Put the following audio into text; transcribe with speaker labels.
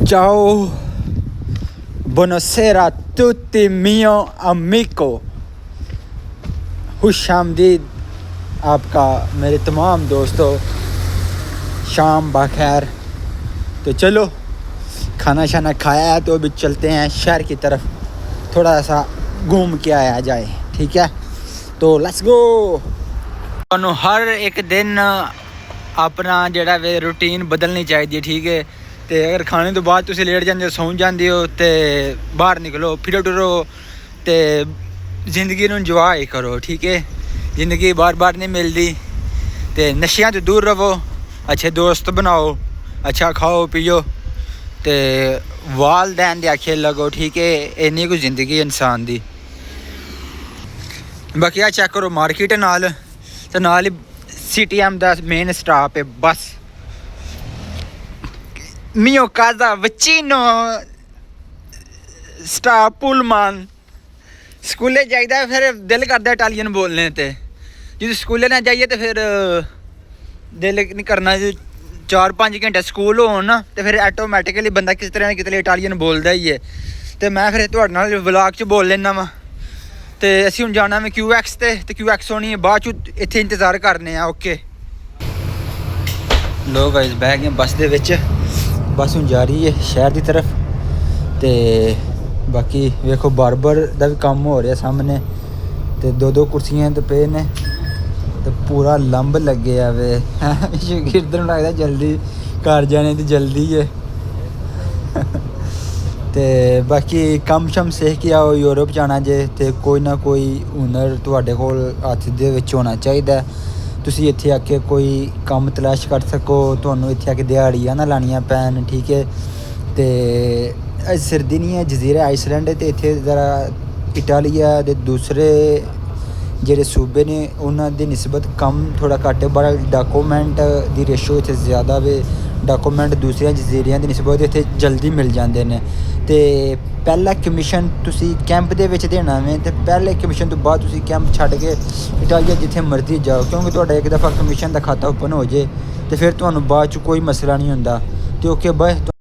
Speaker 1: Ciao, buonasera a tutti mio amico, खुश आमदीद आपका मेरे तमाम दोस्तों, शाम बखैर। तो चलो खाना शाना खाया है तो अभी चलते हैं शहर की तरफ, थोड़ा सा घूम के आया जाए, ठीक है। तो लेट्स गो। ਤੁਹਾਨੂੰ हर एक दिन अपना ਜਿਹੜਾ ਵੇ रूटीन बदलनी चाहिए, ठीक है। तो अगर खाने तो बाद तुम लेट जाते हो, सौ जाते हो, तो बाहर निकलो, फिरो टुरो, तो जिंदगी नूं इंजॉय करो, ठीक है। जिंदगी बार बार नहीं मिलती, तो नशियां तो दूर रहो, अच्छे दोस्त बनाओ, अच्छा खाओ पियो, तो वालदैन दे आखे लगो, ठीक है। इन्नी कोई जिंदगी इंसान दी। बाकी आ चेक करो मार्केट नाल, तो नाल ही CTM दा मेन स्टाप है बस। Mio casa vicino sta Pullman। स्कूले जाइदा फिर दिल करता इटालियन बोलने ते, जो स्कूले ना जाइए तो फिर दिल नहीं करना। जो 4-5 घंटे स्कूल हो ना, तो फिर ऑटोमैटिकली बंदा किस तरह ना कितने इटालियन बोलता ही है। तो मैं फिर तुहाडे नाल व्लॉग च बोल लेना वा। तो असीं हुण जाना मैं QX ते QX होनी है बाद च, इत्थे इंतज़ार करने आ। ओके लो गाइस, बह गए बस दे विच, बस हुण जा रही है शहर की तरफ। तो बाकी वेखो बार्बर का भी काम हो रहा सामने, तो 2-2 कुर्सियां तो पे ने, तो पूरा लंब लगे आवे। गिरदन लगता जल्दी घर जाने की जल्दी है। तो बाकी कम शम सीख के आओ, यूरोप जाना जे तो कोई ना कोई हुनर तुहाडे कोल हत्थ दे विच होना चाहिए। तुसी इत्थे आके कोई काम तलाश कर सको, तुहानू इत्थे आके दिहाड़ियां ना लानियां पैन, ठीक है। तो सरदिनिया जजीरा आइसलैंड है, तो इत्थे ज़रा इटालिया दे दूसरे जेह्ड़े सूबे ने उन्हां दी निस्बत कम थोड़ा घट्ट है, बड़ा डाकूमेंट दी रेशो इत्थे ज़्यादा वे। डाकूमेंट दूसरे जजीरियां दी निस्बत इत्थे जल्दी मिल जाते हैं। तो पहला कमीशन तुसी कैंप दे विच देना वे, तो पहले कमीशन तो बाद तुसी कैंप छड्ड के इटालिया जिथे मर्जी जाओ, क्योंकि तुहाडा एक दफ़ा कमीशन का खाता ओपन हो जाए तो फिर तुहानू बाद च कोई मसला नहीं हुंदा। तो ओके बाय।